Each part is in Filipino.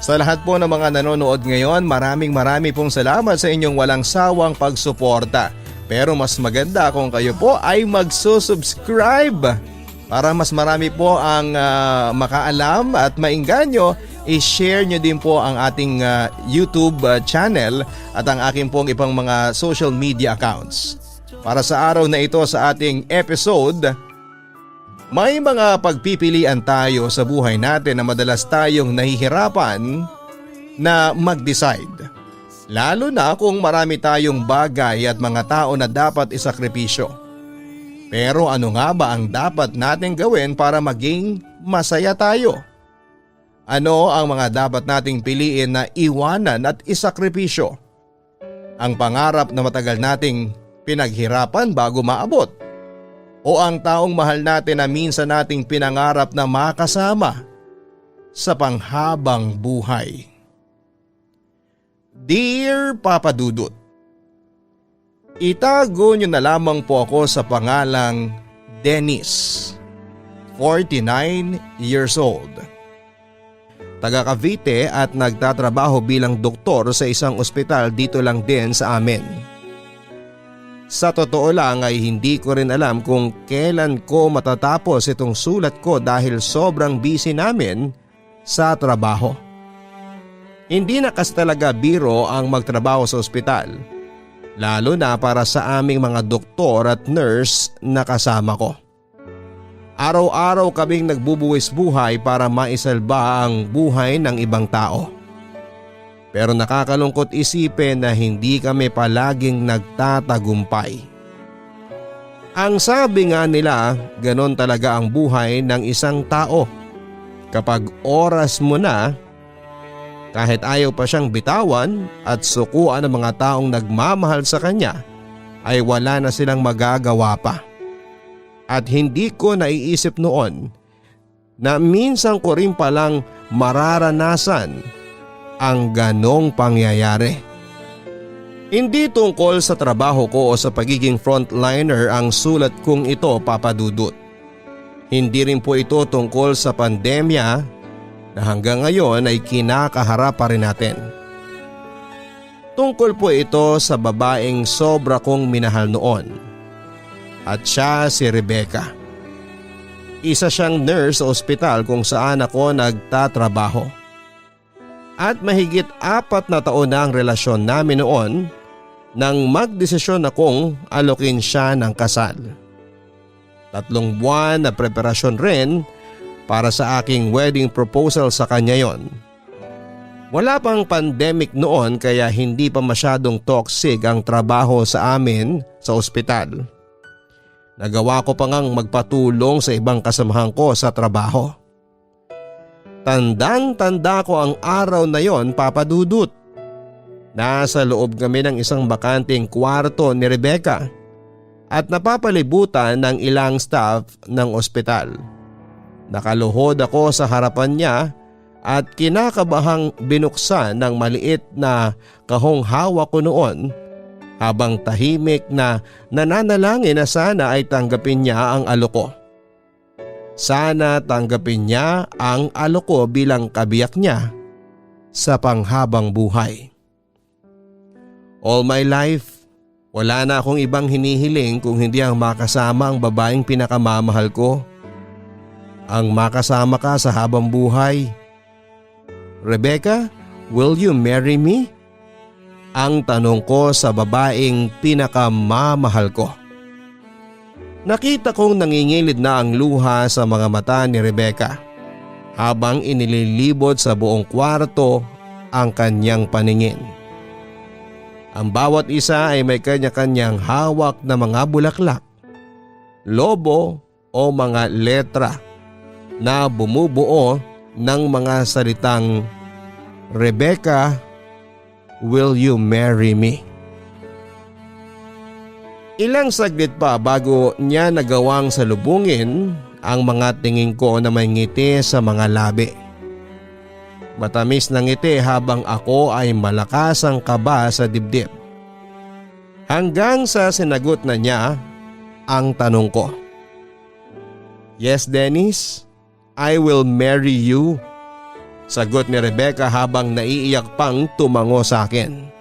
Sa lahat po ng mga nanonood ngayon, maraming pong salamat sa inyong walang sawang pagsuporta. Pero mas maganda kung kayo po ay magsusubscribe para mas marami po ang makaalam at maingganyo. I-share nyo din po ang ating YouTube channel at ang aking pong ibang mga social media accounts. Para sa araw na ito sa ating episode, may mga pagpipilian tayo sa buhay natin na madalas tayong nahihirapan na mag-decide. Lalo na kung marami tayong bagay at mga tao na dapat isakripisyo. Pero ano nga ba ang dapat natin gawin para maging masaya tayo? Ano ang mga dapat nating piliin na iwanan at isakripisyo? Ang pangarap na matagal nating pinaghirapan bago maabot? O ang taong mahal natin na minsan nating pinangarap na makasama sa panghabang buhay? Dear Papa Dudut, itago niyo na lamang po ako sa pangalang Dennis, 49 years old. Taga Cavite at nagtatrabaho bilang doktor sa isang ospital dito lang din sa amin. Sa totoo lang ay hindi ko rin alam kung kailan ko matatapos itong sulat ko dahil sobrang busy namin sa trabaho. Hindi na kasi talaga biro ang magtrabaho sa ospital, lalo na para sa aming mga doktor at nurse na kasama ko. Araw-araw kaming nagbubuwis buhay para maisalba ang buhay ng ibang tao. Pero nakakalungkot isipin na hindi kami palaging nagtatagumpay. Ang sabi nga nila, ganon talaga ang buhay ng isang tao. Kapag oras mo na, kahit ayaw pa siyang bitawan at sukuan ng mga taong nagmamahal sa kanya, ay wala na silang magagawa pa. At hindi ko naiisip noon na minsan ko rin palang mararanasan ang ganong pangyayari. Hindi tungkol sa trabaho ko o sa pagiging frontliner ang sulat kong ito, Papa Dudut. Hindi rin po ito tungkol sa pandemya na hanggang ngayon ay kinakaharap pa rin natin. Tungkol po ito sa babaeng sobra kong minahal noon. At siya si Rebecca. Isa siyang nurse sa ospital kung saan ako nagtatrabaho. At mahigit 4 na taon na ang relasyon namin noon nang magdesisyon akong alokin siya ng kasal. 3 buwan na preparasyon rin para sa aking wedding proposal sa kanya yon. Wala pang pandemic noon kaya hindi pa masyadong toxic ang trabaho sa amin sa ospital. Nagawa ko pa ngang magpatulong sa ibang kasamahan ko sa trabaho. Tandang-tanda ko ang araw na yon, Papa Dudut. Nasa loob kami ng isang bakanteng kwarto ni Rebecca at napapalibutan ng ilang staff ng ospital. Nakaluhod ako sa harapan niya at kinakabahang binuksan ng maliit na kahong hawak ko noon habang tahimik na nananalangin na sana ay tanggapin niya ang alok ko. Sana tanggapin niya ang alok ko bilang kabiyak niya sa panghabang buhay. All my life, wala na akong ibang hinihiling kung hindi ang makasama ang babaeng pinakamamahal ko. Ang makasama ka sa habang buhay. Rebecca, will you marry me? Ang tanong ko sa babaeng pinakamamahal ko. Nakita kong nangingilid na ang luha sa mga mata ni Rebecca habang inililibot sa buong kwarto ang kanyang paningin. Ang bawat isa ay may kanya-kanyang hawak na mga bulaklak, lobo o mga letra na bumubuo ng mga salitang Rebecca, will you marry me? Ilang saglit pa bago niya nagawang salubungin ang mga tingin ko na may ngiti sa mga labi. Matamis na ngiti habang ako ay malakas ang kaba sa dibdib. Hanggang sa sinagot na niya ang tanong ko. Yes, Dennis, I will marry you. Sagot ni Rebecca habang naiiyak pang tumango sa akin.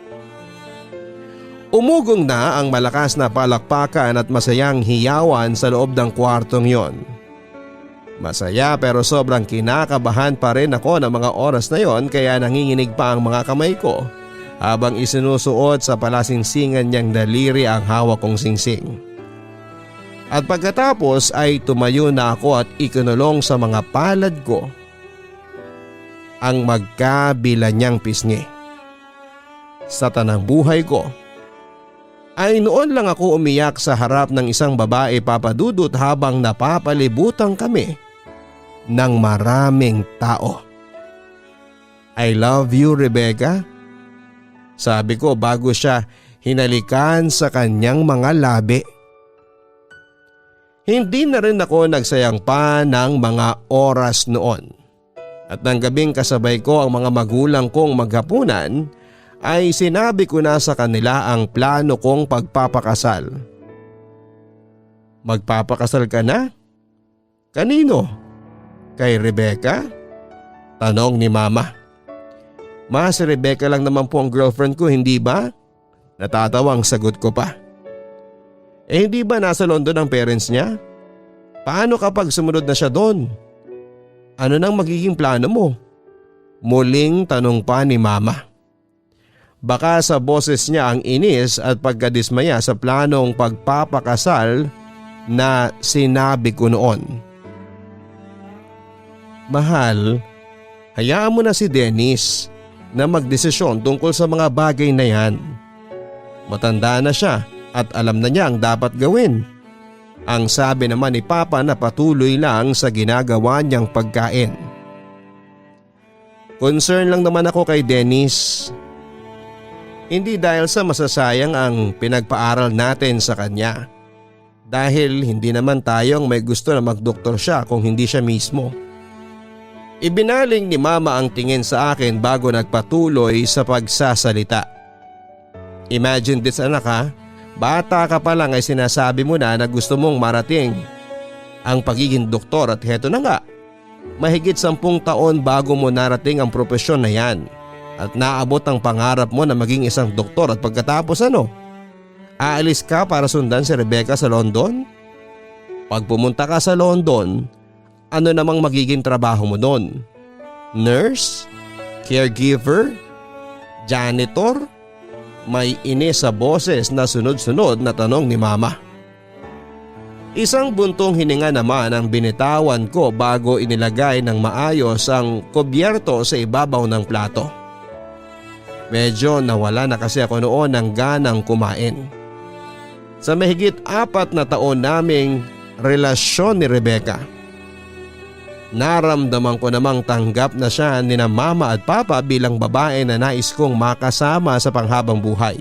Umugong na ang malakas na palakpakan at masayang hiyawan sa loob ng kwartong yon. Masaya pero sobrang kinakabahan pa rin ako ng mga oras na yon, kaya nanginginig pa ang mga kamay ko habang isinusuot sa palasingsingan niyang daliri ang hawak kong singsing. At pagkatapos ay tumayo na ako at ikinulong sa mga palad ko ang magkabila niyang pisngi. Sa tanang buhay ko ay noon lang ako umiyak sa harap ng isang babae, Papa Dudut, habang napapalibutan kami ng maraming tao. I love you, Rebecca. Sabi ko bago siya hinalikan sa kanyang mga labi. Hindi na rin ako nagsayang pa ng mga oras noon. At ng gabing kasabay ko ang mga magulang kong maghapunan ay sinabi ko na sa kanila ang plano kong pagpapakasal. Magpapakasal ka na? Kanino? Kay Rebecca? Tanong ni Mama. Ma, si Rebecca lang naman po ang girlfriend ko, hindi ba? Natatawang sagot ko pa. Hindi ba nasa London ang parents niya? Paano kapag sumunod na siya doon? Ano nang magiging plano mo? Muling tanong pa ni Mama. Baka sa boses niya ang inis at pagkadismaya sa planong pagpapakasal na sinabi ko noon. Mahal, hayaan mo na si Dennis na magdesisyon tungkol sa mga bagay na yan. Matanda na siya at alam na niya ang dapat gawin. Ang sabi naman ni Papa na patuloy lang sa ginagawa niyang pagkain. Concern lang naman ako kay Dennis. Hindi dahil sa masasayang ang pinagpaaral natin sa kanya. Dahil hindi naman tayong may gusto na magdoktor siya kung hindi siya mismo. Ibinaling ni Mama ang tingin sa akin bago nagpatuloy sa pagsasalita. Imagine this, anak, ha? Bata ka pa lang ay sinasabi mo na gusto mong marating ang pagiging doktor at heto na nga. Mahigit 10 taon bago mo narating ang propesyon na yan. At naabot ang pangarap mo na maging isang doktor, at pagkatapos aalis ka para sundan si Rebecca sa London? Pag pumunta ka sa London, ano namang magiging trabaho mo doon? Nurse? Caregiver? Janitor? May inis sa boses na sunod-sunod na tanong ni Mama. Isang buntong hininga naman ang binitawan ko bago inilagay ng maayos ang kubyerto sa ibabaw ng plato. Medyo nawala na kasi ako noon ng ganang kumain. Sa mahigit 4 na taon naming relasyon ni Rebecca, naramdaman ko namang tanggap na siya ni na Mama at Papa bilang babae na nais kong makasama sa panghabang buhay.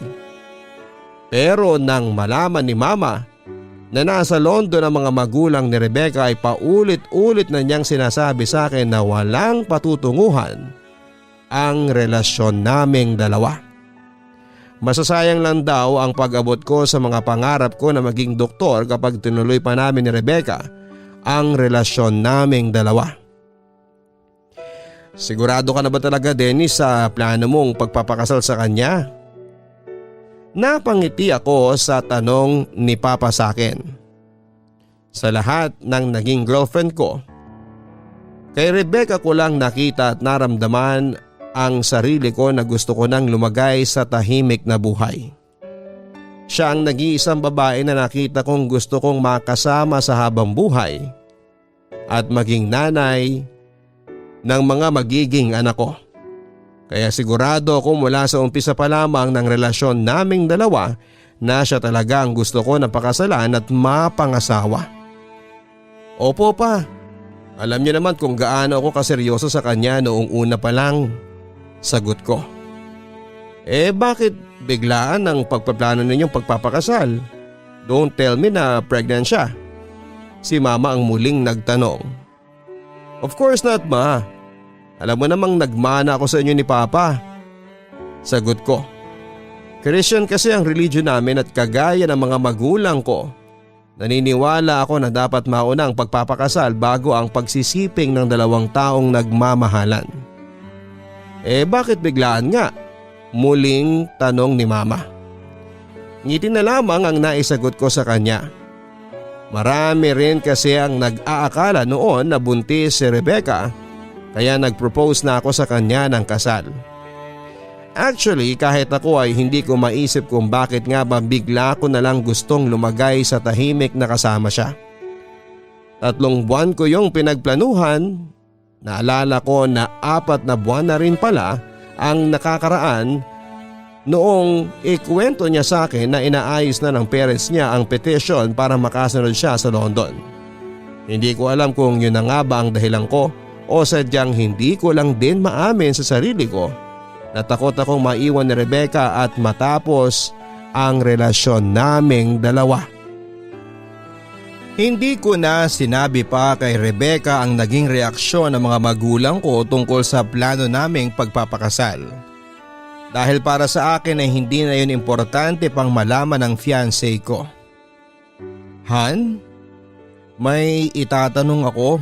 Pero nang malaman ni Mama na nasa London ang mga magulang ni Rebecca ay paulit-ulit na niyang sinasabi sa akin na walang patutunguhan ang relasyon naming dalawa. Masasayang lang daw ang pag-abot ko sa mga pangarap ko na maging doktor kapag tinuloy pa namin ni Rebecca ang relasyon naming dalawa. Sigurado ka na ba talaga, Dennis, sa plano mong pagpapakasal sa kanya? Napangiti ako sa tanong ni Papa sa akin. Sa lahat ng naging girlfriend ko, kay Rebecca ko lang nakita at naramdaman ang sarili ko na gusto ko nang lumagay sa tahimik na buhay. Siya ang nag-iisang babae na nakita kong gusto kong makasama sa habang buhay at maging nanay ng mga magiging anak ko. Kaya sigurado ako mula sa umpisa pa lamang ng relasyon naming dalawa na siya talaga ang gusto ko na pakasalan at mapangasawa. Opo pa, alam niyo naman kung gaano ako kaseryoso sa kanya noong una pa lang. Sagot ko. Bakit biglaan ang pagpaplano ninyong pagpapakasal? Don't tell me na pregnant siya. Si Mama ang muling nagtanong. Of course not, Ma. Alam mo namang nagmana ako sa inyo ni Papa. Sagot ko. Christian kasi ang religion namin at kagaya ng mga magulang ko, naniniwala ako na dapat mauna ang pagpapakasal bago ang pagsisiping ng 2 taong nagmamahalan. Bakit biglaan nga? Muling tanong ni Mama. Ngiti na lamang ang naisagot ko sa kanya. Marami rin kasi ang nag-aakala noon na buntis si Rebecca, kaya nag-propose na ako sa kanya ng kasal. Actually, kahit ako ay hindi ko maisip kung bakit nga ba bigla ko na lang gustong lumagay sa tahimik na kasama siya. 3 buwan ko yung pinagplanuhan. Naalala ko na 4 na buwan na rin pala ang nakakaraan noong ikwento niya sa akin na inaayos na ng parents niya ang petition para makasunod siya sa London. Hindi ko alam kung yun na nga ba ang dahilan ko o sadyang hindi ko lang din maamin sa sarili ko na takot akong maiwan ni Rebecca at matapos ang relasyon naming dalawa. Hindi ko na sinabi pa kay Rebecca ang naging reaksyon ng mga magulang ko tungkol sa plano naming pagpapakasal. Dahil para sa akin ay hindi na yun importante pang malaman ng fiancé ko. Han, may itatanong ako.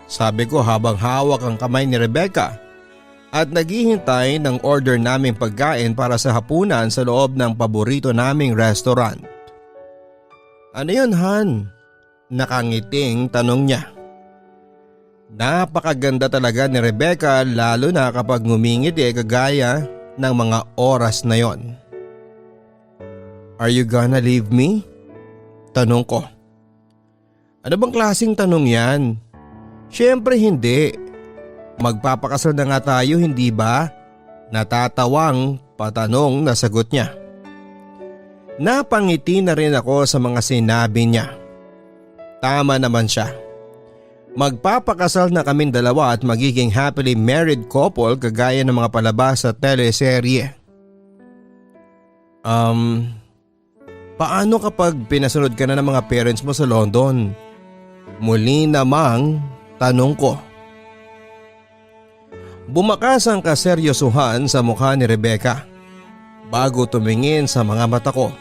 Sabi ko habang hawak ang kamay ni Rebecca at naghihintay ng order naming pagkain para sa hapunan sa loob ng paborito naming restaurant. Ano yun, Han? Nakangiting tanong niya. Napakaganda talaga ni Rebecca lalo na kapag ngumingiti kagaya ng mga oras na yon. Are you gonna leave me? Tanong ko. Ano bang klaseng tanong yan? Siyempre hindi. Magpapakasal na nga tayo, hindi ba? Natatawang patanong na sagot niya. Napangiti na rin ako sa mga sinabi niya. Tama naman siya. Magpapakasal na kaming dalawa at magiging happily married couple kagaya ng mga palabas sa teleserye. Paano kapag pinasunod ka na ng mga parents mo sa London? Muli namang tanong ko. Bumakas ang kaseryosohan sa mukha ni Rebecca bago tumingin sa mga mata ko.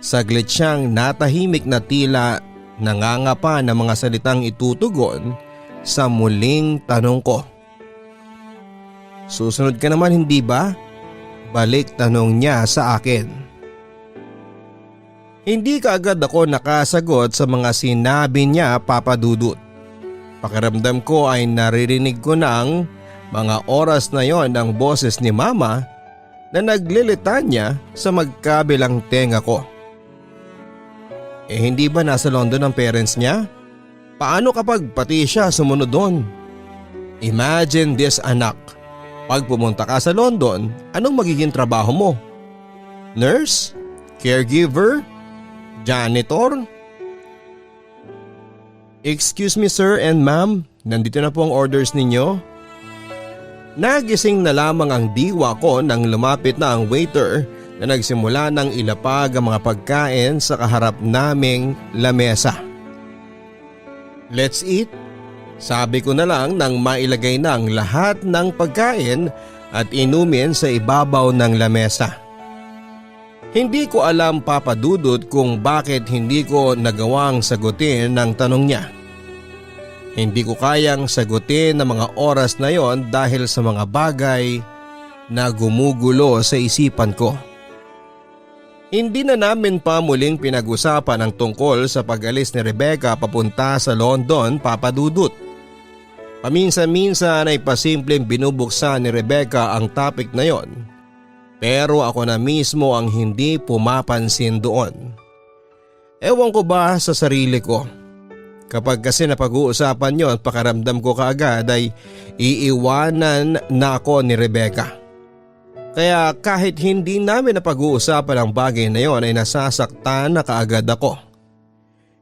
Saglit siyang natahimik na tila nangangapa ng mga salitang itutugon sa muling tanong ko. Susunod ka naman hindi ba? Balik tanong niya sa akin. Hindi kaagad ako nakasagot sa mga sinabi niya, Papa Dudut. Pakiramdam ko ay naririnig ko na ang mga oras na yon ang boses ni Mama na naglilitanya sa magkabilang tenga ko. Hindi ba nasa London ang parents niya? Paano kapag pati siya sumunod doon? Imagine this, anak. Pag pumunta ka sa London, anong magiging trabaho mo? Nurse? Caregiver? Janitor? Excuse me sir and ma'am, nandito na po ang orders ninyo. Nagising na lamang ang diwa ko nang lumapit na ang waiter na nagsimula ng ilapag ang mga pagkain sa kaharap naming lamesa. Let's eat, sabi ko na lang nang mailagay na ang lahat ng pagkain at inumin sa ibabaw ng lamesa. Hindi ko alam, Papa Dudut, kung bakit hindi ko nagawang sagutin ang tanong niya. Hindi ko kayang sagutin ang mga oras na yon dahil sa mga bagay na gumugulo sa isipan ko. Hindi na namin pa muling pinag-usapan ang tungkol sa pag-alis ni Rebecca papunta sa London, Papa Dudut. Paminsan-minsan ay pasimpleng binubuksan ni Rebecca ang topic na yon. Pero ako na mismo ang hindi pumapansin doon. Ewan ko ba sa sarili ko. Kapag kasi napag-uusapan yon, pakaramdam ko kaagad ay iiwanan na ako ni Rebecca. Kaya kahit hindi namin napag-uusapan ang bagay na yon ay nasasaktan na kaagad ako.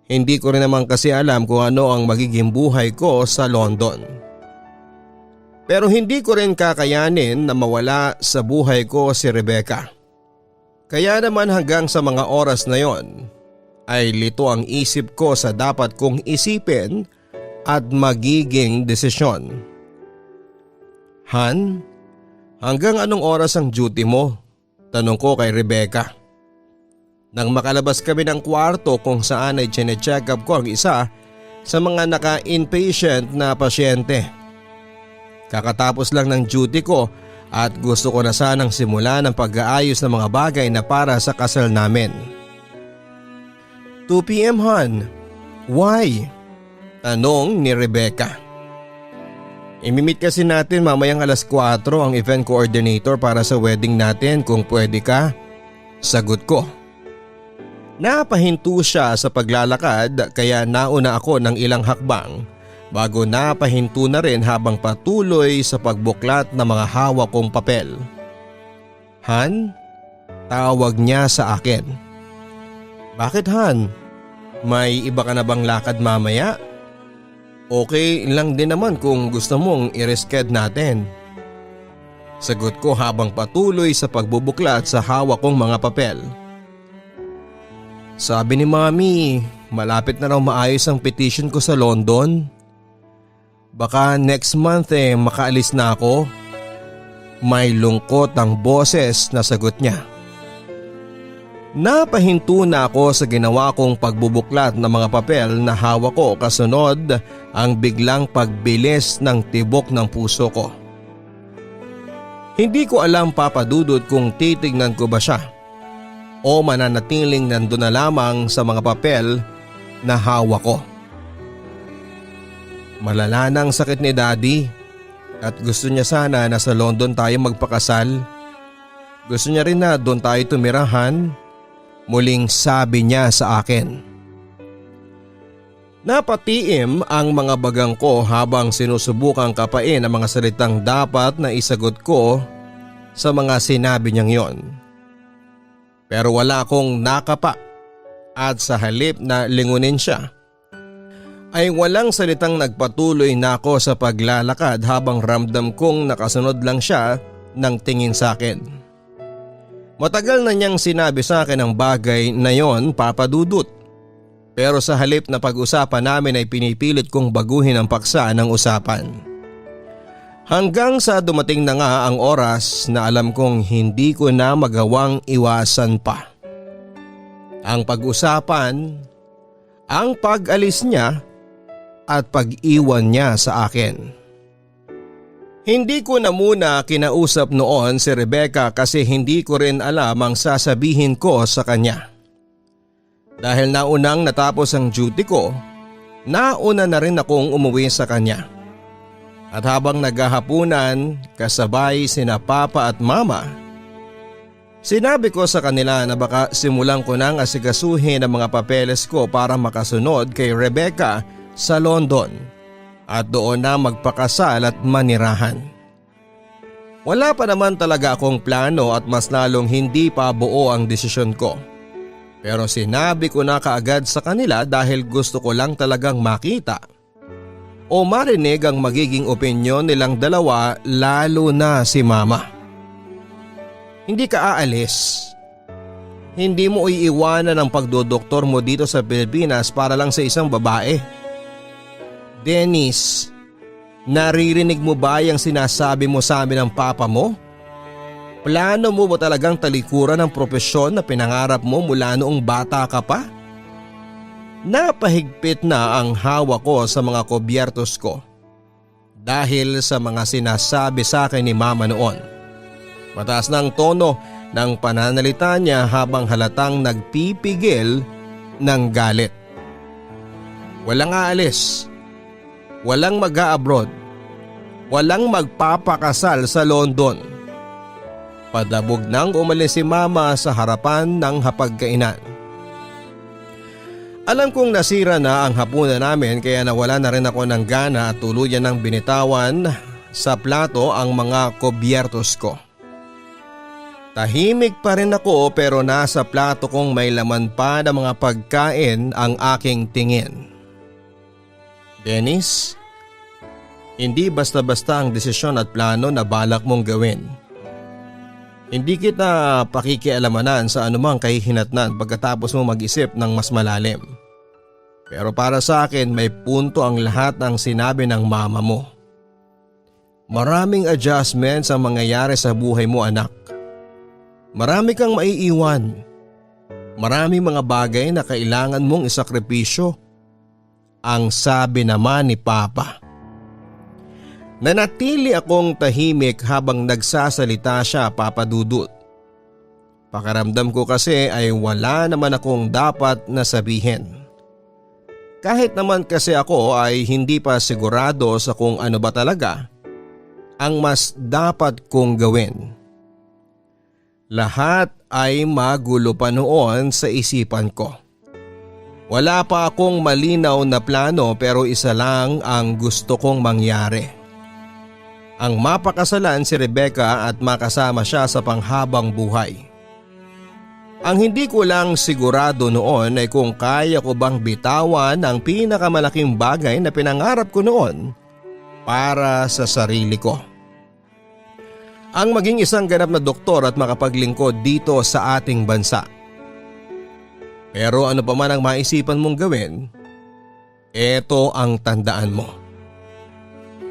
Hindi ko rin naman kasi alam kung ano ang magiging buhay ko sa London. Pero hindi ko rin kakayanin na mawala sa buhay ko si Rebecca. Kaya naman hanggang sa mga oras na yon ay lito ang isip ko sa dapat kong isipin at magiging desisyon. Han, hanggang anong oras ang duty mo? Tanong ko kay Rebecca. Nang makalabas kami ng kwarto kung saan ay chine-check up ko ang isa sa mga naka-inpatient na pasyente. Kakatapos lang ng duty ko at gusto ko na sanang simulan ang pag-aayos ng mga bagay na para sa kasal namin. 2 p.m. hon. Why? Tanong ni Rebecca. Imimit kasi natin mamayang alas 4 ang event coordinator para sa wedding natin, kung pwede ka. Sagot ko. Napahinto siya sa paglalakad kaya nauna ako ng ilang hakbang bago napahinto na rin habang patuloy sa pagbuklat ng mga hawak kong papel. Han? Tawag niya sa akin. Bakit Han? May iba ka na bang lakad mamaya? Okay lang din naman kung gusto mong i-reschedule natin. Sagot ko habang patuloy sa pagbubuklat sa hawak kong mga papel. Sabi ni Mami, malapit na raw maayos ang petition ko sa London. Baka next month makaalis na ako. May lungkot ang boses na sagot niya. Napahinto na ako sa ginawa kong pagbubuklat ng mga papel na hawak ko kasunod ang biglang pagbilis ng tibok ng puso ko. Hindi ko alam papadudod kung titignan ko ba siya o mananatiling nandun na lamang sa mga papel na hawak ko. Malala na ang sakit ni Daddy at gusto niya sana na sa London tayo magpakasal. Gusto niya rin na doon tayo tumirahan. Muling sabi niya sa akin. Napatiim ang mga bagang ko habang sinusubukang kapain ang mga salitang dapat na isagot ko sa mga sinabi niyang yon. Pero wala akong nakapa at sa halip na lingunin siya ay walang salitang nagpatuloy na ako sa paglalakad habang ramdam kong nakasunod lang siya ng tingin sa akin. Matagal na niyang sinabi sa akin ang bagay na yon, Papa Dudut. Pero sa halip na pag-usapan namin ay pinipilit kong baguhin ang paksa ng usapan. Hanggang sa dumating na nga ang oras na alam kong hindi ko na magawang iwasan pa. Ang pag-usapan, ang pag-alis niya at pag-iwan niya sa akin. Hindi ko na muna kinausap noon si Rebecca kasi hindi ko rin alam ang sasabihin ko sa kanya. Dahil naunang natapos ang duty ko, nauna na rin akong umuwi sa kanya. At habang naghahapunan kasabay sina Papa at Mama, sinabi ko sa kanila na baka simulan ko nang asigasuhin ang mga papeles ko para makasunod kay Rebecca sa London. At doon na magpakasal at manirahan. Wala pa naman talaga akong plano at mas lalong hindi pa buo ang desisyon ko. Pero sinabi ko na kaagad sa kanila dahil gusto ko lang talagang makita o marinig ang magiging opinyon nilang dalawa, lalo na si Mama. Hindi ka aalis. Hindi mo iiwanan ang pagdodoktor mo dito sa Pilipinas para lang sa isang babae. Dennis, naririnig mo ba yung sinasabi mo sa amin ng papa mo? Plano mo ba talagang talikuran ang propesyon na pinangarap mo mula noong bata ka pa? Napahigpit na ang hawak ko sa mga kobyertos ko dahil sa mga sinasabi sa akin ni Mama noon. Mataas na ang tono ng pananalita niya habang halatang nagpipigil ng galit. Walang aalis. Walang mag-a-abroad. Walang magpapakasal sa London. Padabog nang umalis si Mama sa harapan ng hapagkainan. Alam kong nasira na ang hapunan namin kaya nawala na rin ako ng gana at tuluyan ng binitawan sa plato ang mga kobyertos ko. Tahimik pa rin ako pero nasa plato kong may laman pa ng mga pagkain ang aking tingin. Dennis, hindi basta-basta ang desisyon at plano na balak mong gawin. Hindi kita pakikialamanan sa anumang kahihinatnan pagkatapos mo mag-isip ng mas malalim. Pero para sa akin may punto ang lahat ng sinabi ng mama mo. Maraming adjustments ang mangyayari sa buhay mo, anak. Marami kang maiiwan. Maraming mga bagay na kailangan mong isakripisyo. Ang sabi naman ni Papa. Nanatili akong tahimik habang nagsasalita siya, Papa Dudut. Pakiramdam ko kasi ay wala naman akong dapat na sabihin. Kahit naman kasi ako ay hindi pa sigurado sa kung ano ba talaga ang mas dapat kong gawin. Lahat ay magulo pa noon sa isipan ko. Wala pa akong malinaw na plano pero isa lang ang gusto kong mangyari. Ang mapakasalan si Rebecca at makasama siya sa panghabang buhay. Ang hindi ko lang sigurado noon ay kung kaya ko bang bitawan ang pinakamalaking bagay na pinangarap ko noon para sa sarili ko. Ang maging isang ganap na doktor at makapaglingkod dito sa ating bansa. Pero ano pa man ang maisipan mong gawin, eto ang tandaan mo.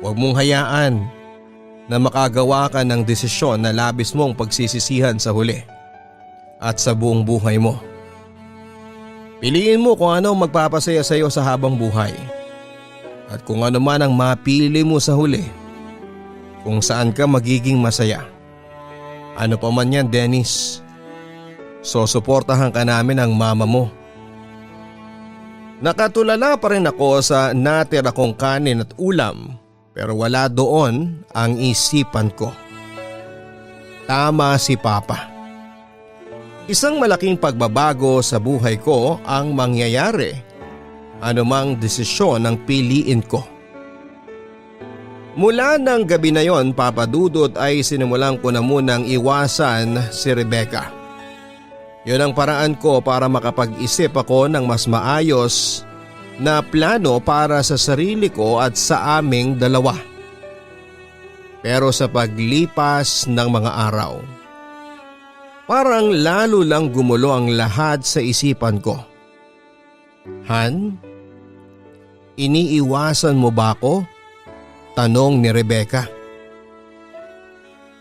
Huwag mong hayaan na makagawa ka ng desisyon na labis mong pagsisisihan sa huli at sa buong buhay mo. Piliin mo kung ano magpapasaya sa iyo sa habang buhay at kung ano man ang mapili mo sa huli, kung saan ka magiging masaya. Ano pa man yan, Dennis, susuportahan ka namin ng mama mo. Nakatulala pa rin ako sa natira kong kanin at ulam pero wala doon ang isipan ko. Tama si Papa. Isang malaking pagbabago sa buhay ko ang mangyayari anumang desisyon ang piliin ko. Mula ng gabi na yon, Papa Dudut, ay sinimulan ko na munang iwasan si Rebecca. Yun ang paraan ko para makapag-isip ako ng mas maayos na plano para sa sarili ko at sa aming dalawa. Pero sa paglipas ng mga araw, parang lalo lang gumulo ang lahat sa isipan ko. Han, iniiwasan mo ba ako? Tanong ni Rebecca.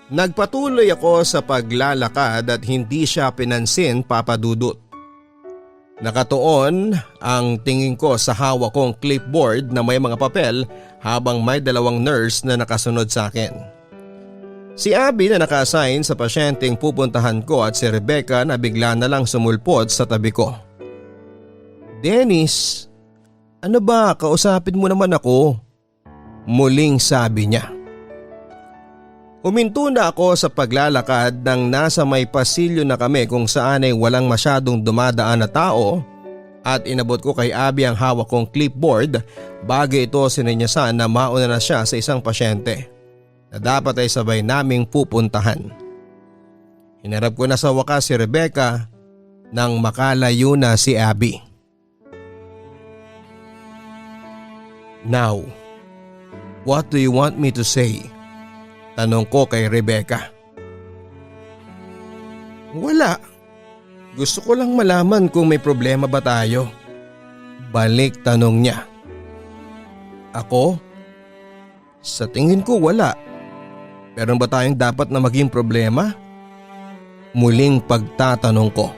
Nagpatuloy ako sa paglalakad at hindi siya pinansin, Papa Dudut. Nakatuon ang tingin ko sa hawak kong clipboard na may mga papel habang may dalawang nurse na nakasunod sa akin. Si Abby na naka-assign sa pasyenteng pupuntahan ko at si Rebecca na bigla na lang sumulpot sa tabi ko. Dennis, ano ba, kausapin mo naman ako? Muling sabi niya. Huminto na ako sa paglalakad nang nasa may pasilyo na kami kung saan ay walang masyadong dumadaan na tao at inabot ko kay Abby ang hawak kong clipboard bago ito sininyasan na mauna na siya sa isang pasyente na dapat ay sabay naming pupuntahan. Hinarap ko na sa wakas si Rebecca nang makalayo na si Abby. Now, what do you want me to say? Tanong ko kay Rebecca. Wala. Gusto ko lang malaman kung may problema ba tayo. Balik tanong niya. Ako? Sa tingin ko wala. Meron ba tayong dapat na maging problema? Muling pagtatanong ko.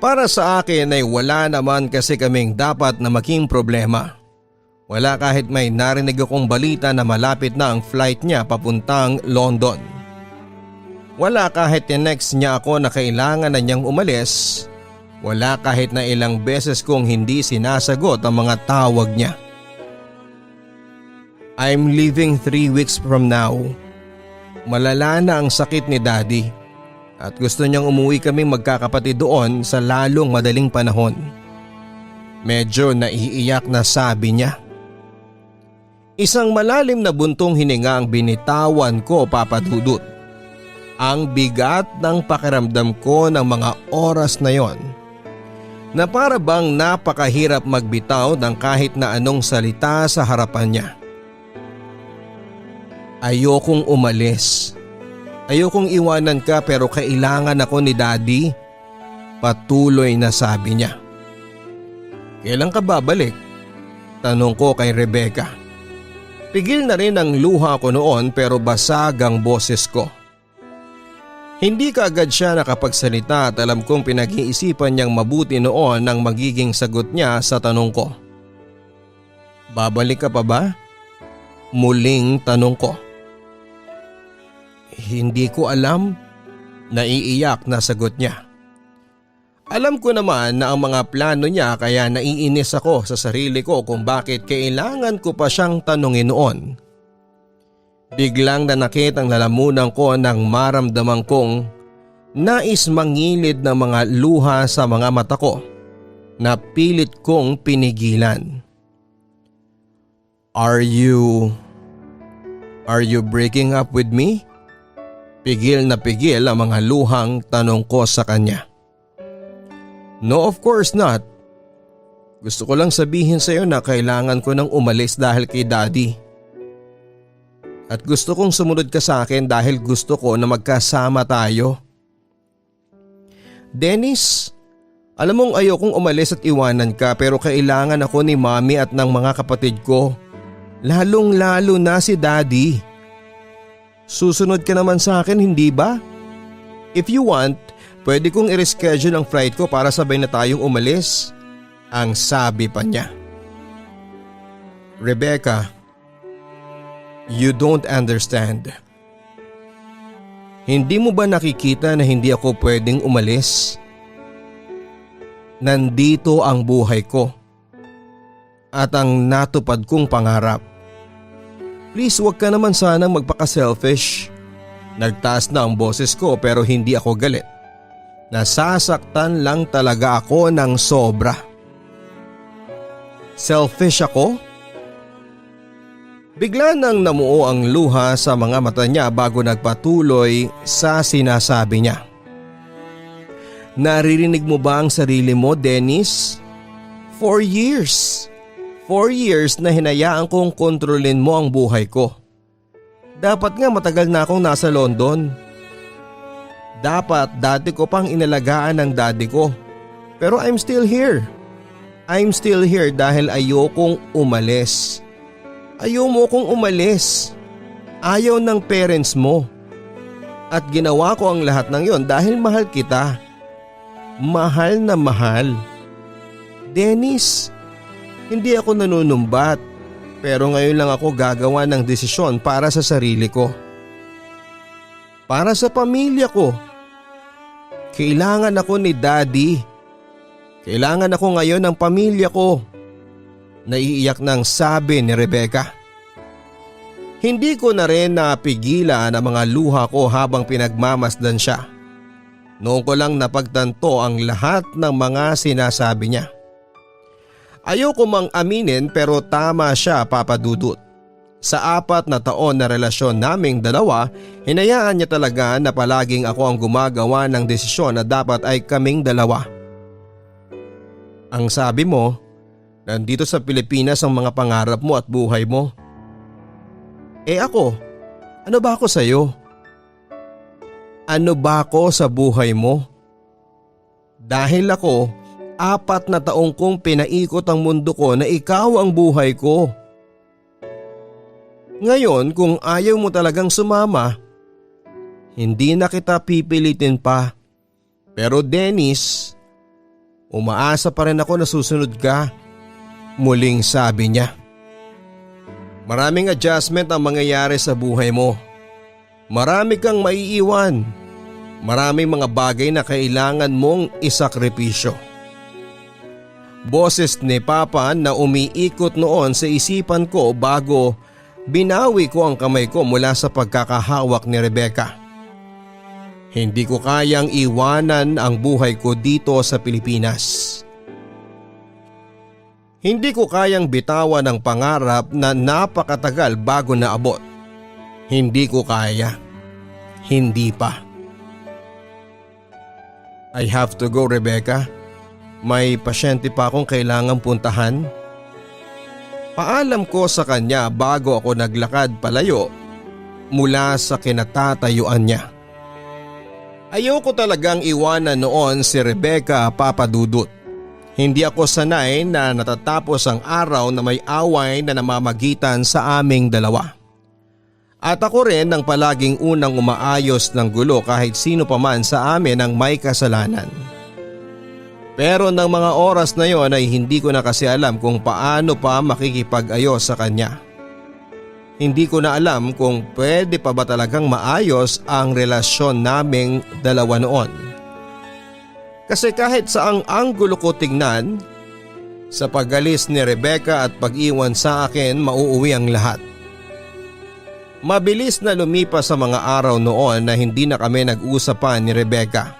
Para sa akin ay wala naman kasi kaming dapat na maging problema. Wala kahit may narinig akong balita na malapit na ang flight niya papuntang London. Wala kahit tinext niya ako na kailangan na niyang umalis. Wala kahit na ilang beses kong hindi sinasagot ang mga tawag niya. I'm leaving 3 weeks from now. Malala na ang sakit ni Daddy at gusto niyang umuwi kaming magkakapatid doon sa lalong madaling panahon. Medyo naiiyak na sabi niya. Isang malalim na buntong hininga ang binitawan ko, Papa Dudut. Ang bigat ng pakiramdam ko ng mga oras na yon na para bang napakahirap magbitaw ng kahit na anong salita sa harapan niya. Ayokong umalis. Ayokong iwanan ka pero kailangan ako ni Daddy. Patuloy na sabi niya. Kailan ka babalik? Tanong ko kay Rebecca. Pigil na rin ang luha ko noon pero basag ang boses ko. Hindi kaagad siya nakapagsalita at alam kong pinag-iisipan niyang mabuti noon ang magiging sagot niya sa tanong ko. Babalik ka pa ba? Muling tanong ko. Hindi ko alam, naiiyak na sagot niya. Alam ko naman na ang mga plano niya kaya naiinis ako sa sarili ko kung bakit kailangan ko pa siyang tanungin noon. Biglang nanakit ang lalamunan ko nang maramdaman kong nais mangilid ng mga luha sa mga mata ko na pilit kong pinigilan. Are you breaking up with me? Pigil na pigil ang mga luhang tanong ko sa kanya. No, of course not. Gusto ko lang sabihin sa iyo na kailangan ko nang umalis dahil kay Daddy. At gusto kong sumunod ka sa akin dahil gusto ko na magkasama tayo. Dennis, alam mong ayokong umalis at iwanan ka pero kailangan ako ni Mommy at ng mga kapatid ko. Lalong lalo na si Daddy. Susunod ka naman sa akin, hindi ba? If you want, pwede kong i-reschedule ang flight ko para sabay na tayong umalis. Ang sabi pa niya. Rebecca, you don't understand. Hindi mo ba nakikita na hindi ako pwedeng umalis? Nandito ang buhay ko at ang natupad kong pangarap. Please, wag ka naman sanang magpaka-selfish. Nagtaas na ang boses ko pero hindi ako galit. Nasasaktan lang talaga ako ng sobra. Selfish ako? Bigla nang namuo ang luha sa mga mata niya bago nagpatuloy sa sinasabi niya. Naririnig mo ba ang sarili mo, Dennis? 4 years. 4 years na hinayaan kong kontrolin mo ang buhay ko. Dapat nga matagal na akong nasa London. Dapat dati ko pang inalagaan ng daddy ko. Pero I'm still here. I'm still here dahil ayokong umalis. Ayaw mo kong umalis. Ayaw ng parents mo. At ginawa ko ang lahat ng yon dahil mahal kita. Mahal na mahal. Dennis, hindi ako nanunumbat. Pero ngayon lang ako gagawa ng desisyon para sa sarili ko. Para sa pamilya ko. Kailangan ako ni Daddy. Kailangan ako ngayon ng pamilya ko. Naiiyak nang sabi ni Rebecca. Hindi ko na rin napigilan ang mga luha ko habang pinagmamasdan siya. Noon ko lang napagtanto ang lahat ng mga sinasabi niya. Ayoko mang aminin pero tama siya, Papa Dudut. Sa 4 na taon na relasyon naming dalawa, hinayaan niya talaga na palaging ako ang gumagawa ng desisyon na dapat ay kaming dalawa. Ang sabi mo, nandito sa Pilipinas ang mga pangarap mo at buhay mo. Ako, ano ba ako sa'yo? Ano ba ako sa buhay mo? Dahil ako, 4 na taong kong pinaikot ang mundo ko na ikaw ang buhay ko. Ngayon kung ayaw mo talagang sumama, hindi na kita pipilitin pa. Pero Dennis, umaasa pa rin ako na susunod ka. Muling sabi niya. Maraming adjustment ang mangyayari sa buhay mo. Marami kang maiiwan. Maraming mga bagay na kailangan mong isakripisyo. Boses ni Papa na umiikot noon sa isipan ko bago binawi ko ang kamay ko mula sa pagkakahawak ni Rebecca. Hindi ko kayang iwanan ang buhay ko dito sa Pilipinas. Hindi ko kayang bitawan ang pangarap na napakatagal bago naabot. Hindi ko kaya. Hindi pa. I have to go, Rebecca. May pasyente pa akong kailangang puntahan. Paalam ko sa kanya bago ako naglakad palayo mula sa kinatatayuan niya. Ayoko talagang iwanan noon si Rebecca, Papa Dudut. Hindi ako sanay na natatapos ang araw na may away na namamagitan sa aming dalawa. At ako rin ang palaging unang umaayos ng gulo kahit sino pa man sa amin ang may kasalanan. Pero ng mga oras na yon ay hindi ko na kasi alam kung paano pa makikipag-ayos sa kanya. Hindi ko na alam kung pwede pa ba talagang maayos ang relasyon naming dalawa noon. Kasi kahit saang anggulo ko tingnan, sa pag-alis ni Rebecca at pag-iwan sa akin mauuwi ang lahat. Mabilis na lumipas sa mga araw noon na hindi na kami nag-usapan ni Rebecca.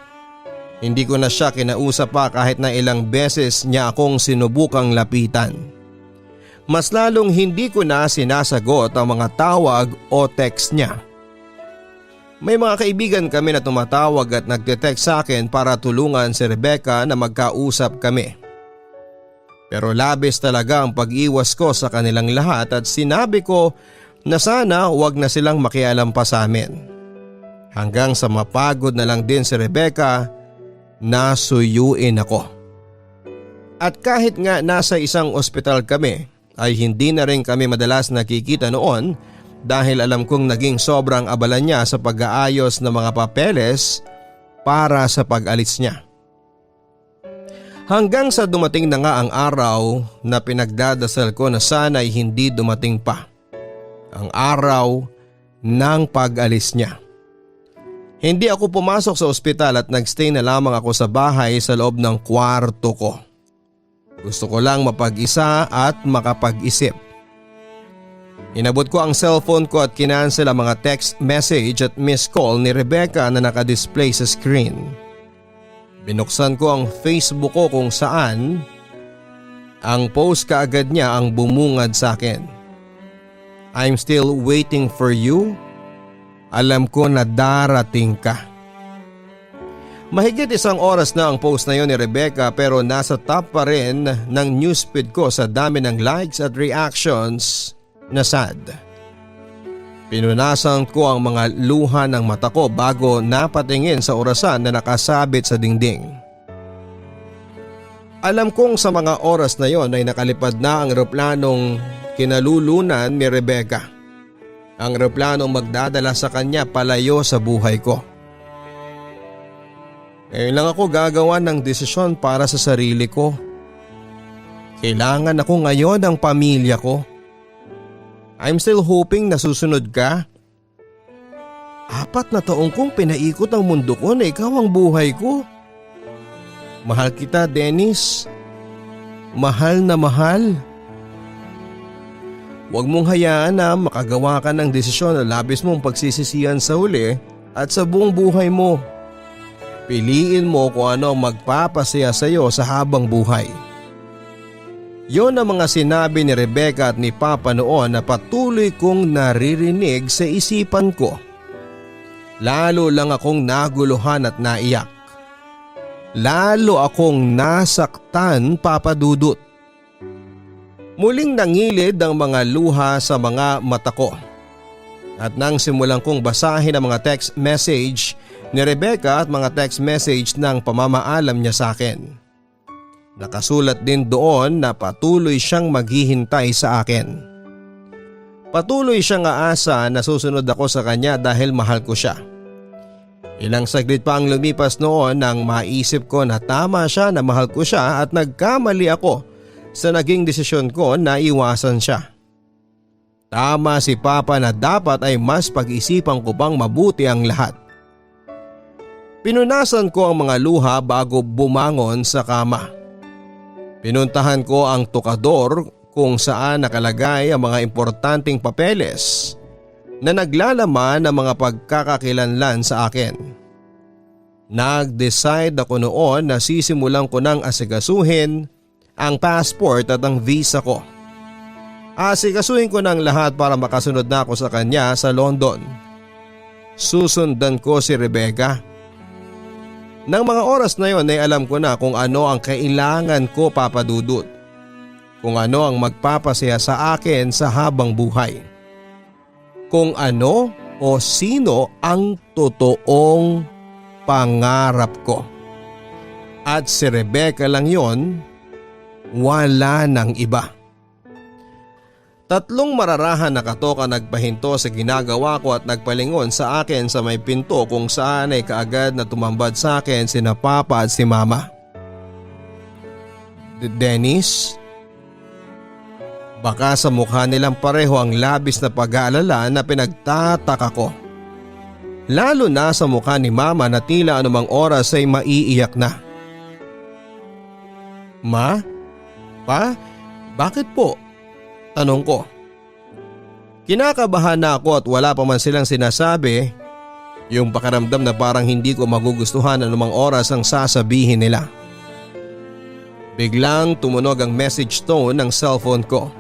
Hindi ko na siya kinausap pa kahit na ilang beses niya akong sinubukang lapitan. Mas lalong hindi ko na sinasagot ang mga tawag o text niya. May mga kaibigan kami na tumatawag at nagte-text sa akin para tulungan si Rebecca na magkausap kami. Pero labis talaga ang pag-iwas ko sa kanilang lahat at sinabi ko na sana huwag na silang makialam pa sa amin. Hanggang sa mapagod na lang din si Rebecca, nasuyuin ako. At kahit nga nasa isang ospital kami, ay hindi na rin kami madalas nakikita noon dahil alam kong naging sobrang abala niya sa pag-aayos ng mga papeles para sa pag-alis niya. Hanggang sa dumating na nga ang araw na pinagdadasal ko na sana'y hindi dumating pa. Ang araw ng pag-alis niya. Hindi ako pumasok sa ospital at nagstay na lamang ako sa bahay sa loob ng kwarto ko. Gusto ko lang mapag-isa at makapag-isip. Inabot ko ang cellphone ko at kinansel ang mga text message at missed call ni Rebecca na nakadisplay sa screen. Binuksan ko ang Facebook ko kung saan ang post kaagad niya ang bumungad sa akin. I'm still waiting for you. Alam ko na darating ka. Mahigit 1 oras na ang post na yon ni Rebecca pero nasa top pa rin ng newsfeed ko sa dami ng likes at reactions na sad. Pinunasan ko ang mga luha ng mata ko bago napatingin sa orasan na nakasabit sa dingding. Alam kong sa mga oras na yon ay nakalipad na ang eroplanong kinalulunan ni Rebecca. Ang eroplanong magdadala sa kanya palayo sa buhay ko. Ngayon lang ako gagawa ng desisyon para sa sarili ko. Kailangan ako ngayon ng pamilya ko. I'm still hoping na susunod ka. 4 na taong kong pinaikot ang mundo ko na ikaw ang buhay ko. Mahal kita, Dennis. Mahal na mahal. Huwag mong hayaan na makagawa ka ng desisyon na labis mong pagsisisihan sa huli at sa buong buhay mo. Piliin mo kung ano ang magpapasaya sa iyo sa habang buhay. Yon ang mga sinabi ni Rebecca at ni Papa noon na patuloy kong naririnig sa isipan ko. Lalo lang akong naguluhan at naiyak. Lalo akong nasaktan, Papa Dudut. Muling nangilid ang mga luha sa mga mata ko. At nang simulan kong basahin ang mga text message ni Rebecca at mga text message ng pamamaalam niya sa akin. Nakasulat din doon na patuloy siyang maghihintay sa akin. Patuloy siyang aasa na susunod ako sa kanya dahil mahal ko siya. Ilang saglit pa ang lumipas noon nang maisip ko na tama siya na mahal ko siya at nagkamali ako sa naging desisyon ko na iwasan siya. Tama si Papa na dapat ay mas pag-isipan ko pang mabuti ang lahat. Pinunasan ko ang mga luha bago bumangon sa kama. Pinuntahan ko ang tukador kung saan nakalagay ang mga importanteng papeles na naglalaman ng mga pagkakakilanlan sa akin. Nag-decide ako noon na sisimulan ko nang asikasuhin ang passport at ang visa ko. Asikasuhin ko ng lahat para makasunod na ako sa kanya sa London. Susundan ko si Rebecca. Nang mga oras na yon ay alam ko na kung ano ang kailangan ko, Papa Dudut. Kung ano ang magpapasaya sa akin sa habang buhay. Kung ano o sino ang totoong pangarap ko. At si Rebecca lang yon, wala nang iba. 3 mararahan na katok ang nagpahinto sa ginagawa ko at nagpalingon sa akin sa may pinto kung saan ay kaagad na tumambad sa akin sina Papa at si Mama. Dennis? Baka sa mukha nilang pareho ang labis na pag-aalala na pinagtataka ko. Lalo na sa mukha ni Mama na tila anumang oras ay maiiyak na. Ma? Pa? Bakit po? Tanong ko. Kinakabahan na ako at wala pa man silang sinasabi, yung pakiramdam na parang hindi ko magugustuhan anumang oras ang sasabihin nila. Biglang tumunog ang message tone ng cellphone ko.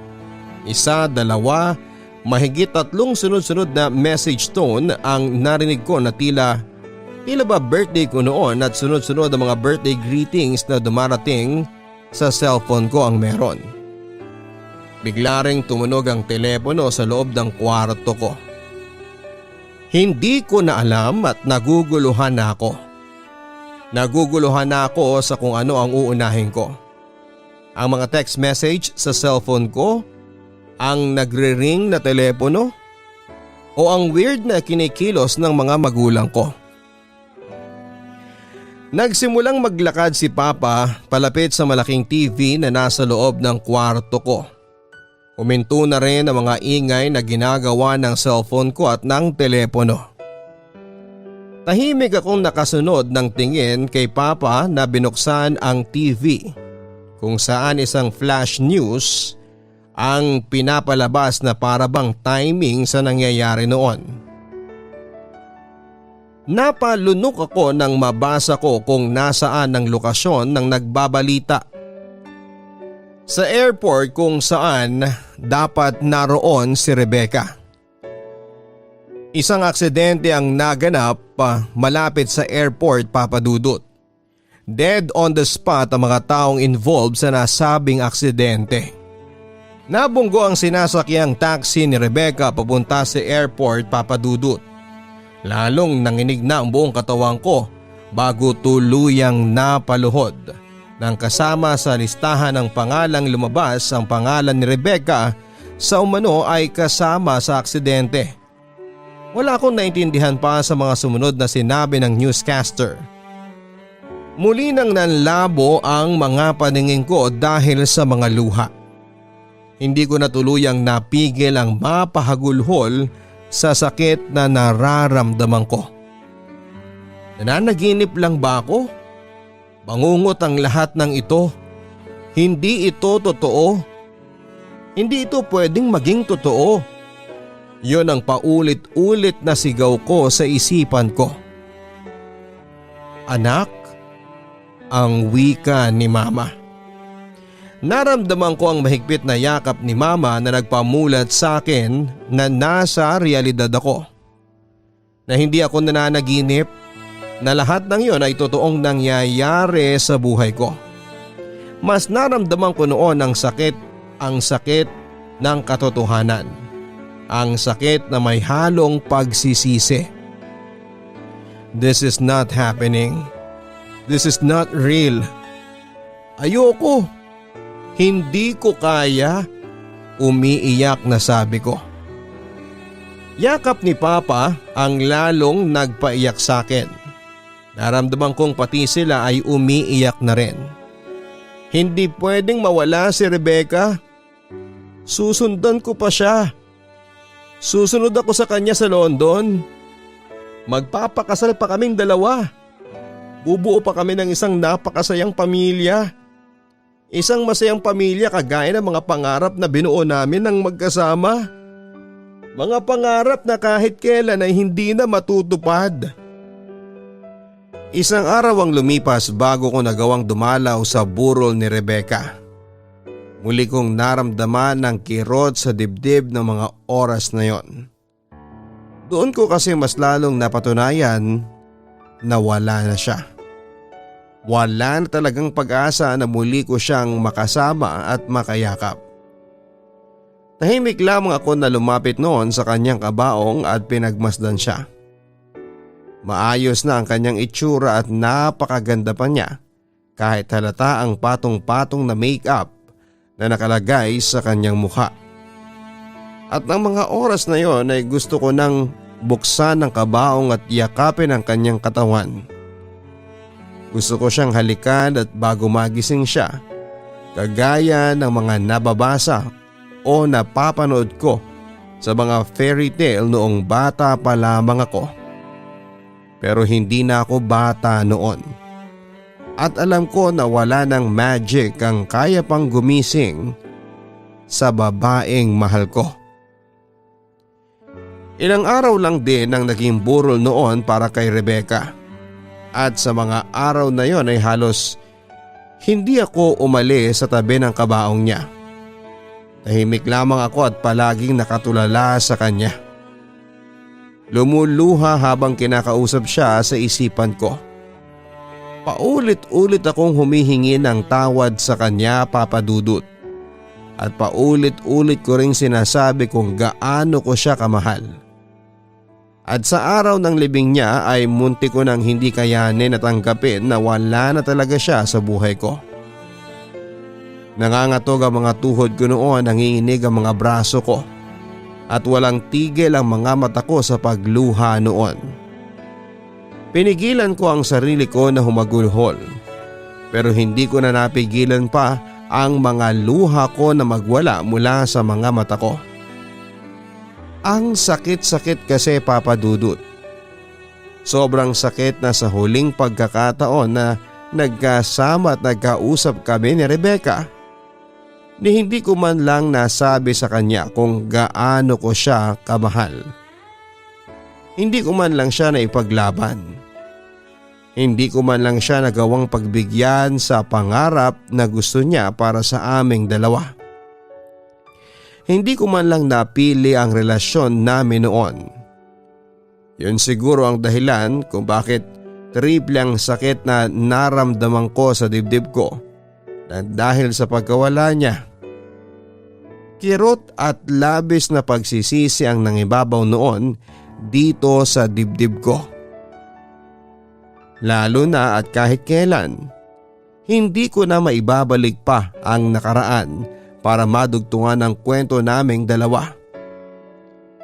Isa, dalawa, mahigit 3 sunod-sunod na message tone ang narinig ko na tila ba birthday ko noon at sunod-sunod ang mga birthday greetings na dumarating sa cellphone ko ang meron. Bigla ring tumunog ang telepono sa loob ng kwarto ko. Hindi ko na alam at naguguluhan na ako. Naguguluhan na ako sa kung ano ang uunahin ko. Ang mga text message sa cellphone ko, ang nagre-ring na telepono, o ang weird na kinikilos ng mga magulang ko. Nagsimulang maglakad si Papa palapit sa malaking TV na nasa loob ng kwarto ko. Huminto na rin ang mga ingay na ginagawa ng cellphone ko at ng telepono. Tahimik akong nakasunod ng tingin kay Papa na binuksan ang TV kung saan isang flash news ang pinapalabas na parabang timing sa nangyayari noon. Napalunok ako nang mabasa ko kung nasaan ang lokasyon ng nagbabalita. Sa airport kung saan dapat naroon si Rebecca. Isang aksidente ang naganap malapit sa airport, Papa Dudut. Dead on the spot ang mga taong involved sa nasabing aksidente. Nabunggo ang sinasakyang taxi ni Rebecca papunta sa airport, Papa Dudut. Lalong nanginig na ang buong katawan ko bago tuluyang napaluhod. Nang kasama sa listahan ng pangalang lumabas ang pangalan ni Rebecca sa umano ay kasama sa aksidente. Wala akong naintindihan pa sa mga sumunod na sinabi ng newscaster. Muli nang nanlabo ang mga paningin ko dahil sa mga luha. Hindi ko na tuluyang napigil ang mapahagulhol sa sakit na nararamdaman ko. Nananaginip lang ba ako? Bangungot ang lahat ng ito. Hindi ito totoo. Hindi ito pwedeng maging totoo. Yon ang paulit-ulit na sigaw ko sa isipan ko. Anak, ang wika ni Mama. Naramdaman ko ang mahigpit na yakap ni Mama na nagpamulat sa akin na nasa realidad ako. Na hindi ako nananaginip, na lahat ng iyon ay totoong nangyayari sa buhay ko. Mas naramdaman ko noon ang sakit ng katotohanan. Ang sakit na may halong pagsisisi. This is not happening. This is not real. Ayoko. Hindi ko kaya. Umiiyak na sabi ko. Yakap ni Papa ang lalong nagpaiyak sa akin. Naramdaman kong pati sila ay umiiyak na rin. Hindi pwedeng mawala si Rebecca. Susundan ko pa siya. Susunod ako sa kanya sa London. Magpapakasal pa kaming dalawa. Bubuo pa kami ng isang napakasayang pamilya. Isang masayang pamilya kagaya ng mga pangarap na binuo namin ng magkasama. Mga pangarap na kahit kailan ay hindi na matutupad. Isang araw ang lumipas bago ko nagawang dumalaw sa burol ni Rebecca. Muli kong naramdaman ng kirot sa dibdib ng mga oras na yon. Doon ko kasi mas lalong napatunayan na wala na siya. Wala na talagang pag-asa na muli ko siyang makasama at makayakap. Tahimik lamang ako na lumapit noon sa kanyang kabaong at pinagmasdan siya. Maayos na ang kanyang itsura at napakaganda pa niya kahit halata ang patong-patong na make-up na nakalagay sa kanyang mukha. At ng mga oras na yon ay gusto ko nang buksan ang kabaong at yakapin ang kanyang katawan. Gusto ko siyang halikan at bago magising siya, kagaya ng mga nababasa o napapanood ko sa mga fairy tale noong bata pa lamang ako. Pero hindi na ako bata noon. At alam ko na wala ng magic ang kaya pang gumising sa babaeng mahal ko. Ilang araw lang din ang naging burol noon para kay Rebecca. At sa mga araw na yon ay halos hindi ako umalis sa tabi ng kabaong niya. Tahimik lamang ako at palaging nakatulala sa kanya. Lumuluha habang kinakausap siya sa isipan ko. Paulit-ulit akong humihingi ng tawad sa kanya, Papa Dudut. At paulit-ulit ko ring sinasabi kung gaano ko siya kamahal. At sa araw ng libing niya ay munti ko nang hindi kayanin at tanggapin na wala na talaga siya sa buhay ko. Nangangatog ang mga tuhod ko noon, nanginginig ang mga braso ko. At walang tigil ang mga mata ko sa pagluha noon. Pinigilan ko ang sarili ko na humagulhol. Pero hindi ko na napigilan pa ang mga luha ko na magwala mula sa mga mata ko. Ang sakit-sakit kasi, Papa Dudut. Sobrang sakit na sa huling pagkakataon na nagkasama at nagkausap kami ni Rebecca, ni hindi ko man lang nasabi sa kanya kung gaano ko siya kamahal. Hindi ko man lang siya naipaglaban. Hindi ko man lang siya nagawang pagbigyan sa pangarap na gusto niya para sa aming dalawa. Hindi ko man lang napili ang relasyon namin noon. Yun siguro ang dahilan kung bakit triple ang sakit na naramdaman ko sa dibdib ko dahil sa pagkawala niya. Kirot at labis na pagsisisi ang nangibabaw noon dito sa dibdib ko. Lalo na at kahit kailan, hindi ko na maibabalik pa ang nakaraan para madugtungan ang kwento naming dalawa.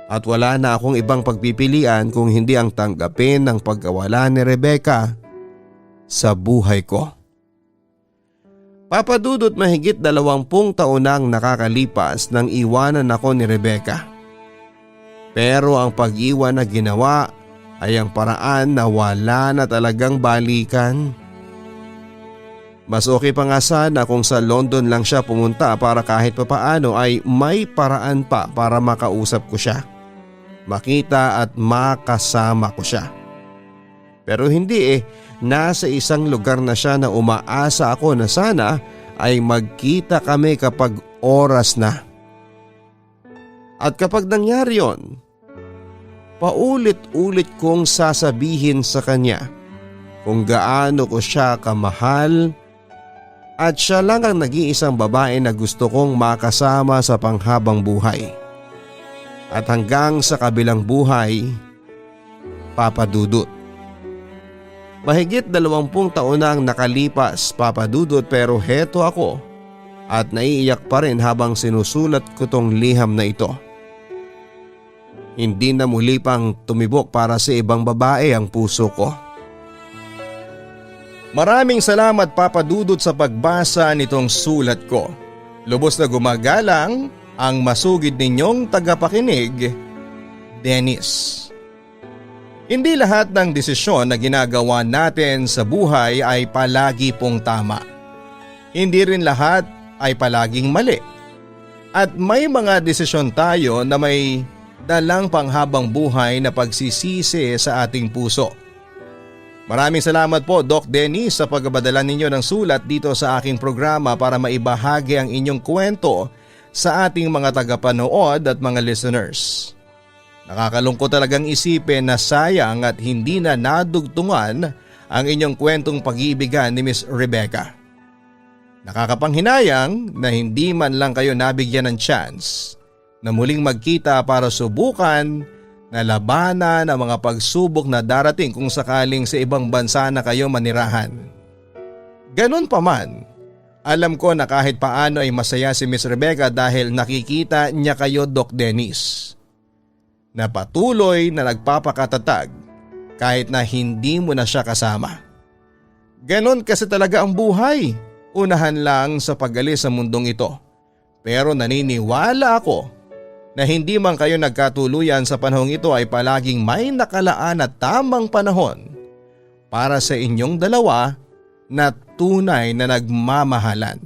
At wala na akong ibang pagpipilian kung hindi ang tanggapin ng pagkawala ni Rebecca sa buhay ko. Papa Dudut, mahigit 20 taon nang nakakalipas nang iwanan ako ni Rebecca. Pero ang pag-iwan na ginawa ay ang paraan na wala na talagang balikan. Mas okay pa nga sana kung sa London lang siya pumunta para kahit papaano ay may paraan pa para makausap ko siya, makita at makasama ko siya. Pero hindi nasa isang lugar na siya na umaasa ako na sana ay magkita kami kapag oras na. At kapag nangyari yon, paulit-ulit kong sasabihin sa kanya kung gaano ko siya kamahal at siya lang ang nag-iisang babae na gusto kong makasama sa panghabang buhay. At hanggang sa kabilang buhay, Papa Dudut. Mahigit 20 taon na ang nakalipas, Papa Dudut, pero heto ako at naiiyak pa rin habang sinusulat ko tong liham na ito. Hindi na muli pang tumibok para sa ibang babae ang puso ko. Maraming salamat, Papa Dudut, sa pagbasa nitong sulat ko. Lubos na gumagalang ang masugid ninyong tagapakinig, Dennis. Hindi lahat ng desisyon na ginagawa natin sa buhay ay palagi pong tama. Hindi rin lahat ay palaging mali. At may mga desisyon tayo na may dalang panghabang buhay na pagsisisi sa ating puso. Maraming salamat po, Doc Dennis, sa pagbabadala ninyo ng sulat dito sa aking programa para maibahagi ang inyong kwento sa ating mga tagapanood at mga listeners. Nakakalungkot talagang isipin na sayang at hindi na nadugtungan ang inyong kwentong pag-iibigan ni Miss Rebecca. Nakakapanghinayang na hindi man lang kayo nabigyan ng chance na muling magkita para subukan na labanan ang mga pagsubok na darating kung sakaling sa ibang bansa na kayo manirahan. Ganun pa man, alam ko na kahit paano ay masaya si Miss Rebecca dahil nakikita niya kayo, Doc Dennis, na patuloy na nagpapakatatag kahit na hindi mo na siya kasama. Ganon kasi talaga ang buhay, unahan lang sa pag-alis sa mundong ito. Pero naniniwala ako na hindi man kayo nagkatuluyan sa panahong ito ay palaging may nakalaan at tamang panahon para sa inyong dalawa na tunay na nagmamahalan.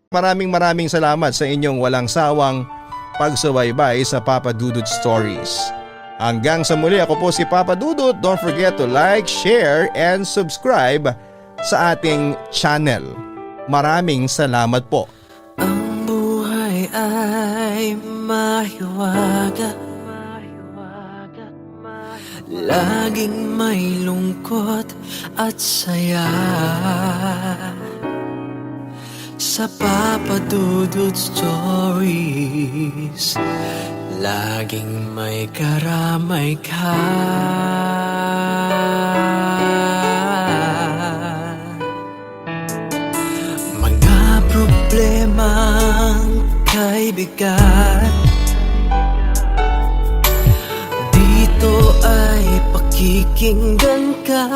Maraming salamat sa inyong walang sawang pagsubaybay sa Papa Dudut Stories. Hanggang sa muli, ako po si Papa Dudut. Don't forget to like, share, and subscribe sa ating channel. Maraming salamat po. Ang buhay ay mahiwaga, laging may lungkot at saya. Sa Papa Dudut Stories, laging may karamay ka. Mga problemang kay bigat, dito ay pakikinggan ka.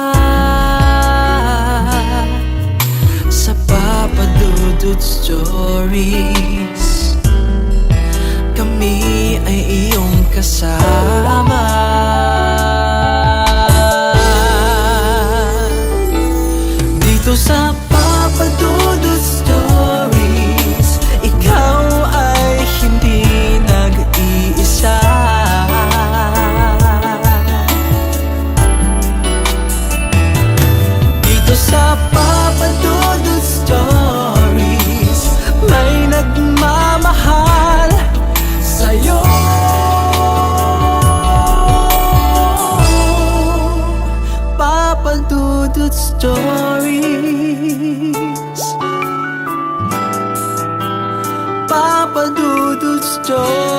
Sa Papa Dudut Stories, kami ay iyong kasama. Dito sa Papa Dudut Stories, ikaw ay hindi nag-iisa. Dito sa Papa Dudut Stories, may nagmamahal sa'yo. Papa Dudut Stories, Papa Dudut Stories,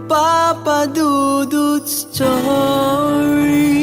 Papa Dudut Stories.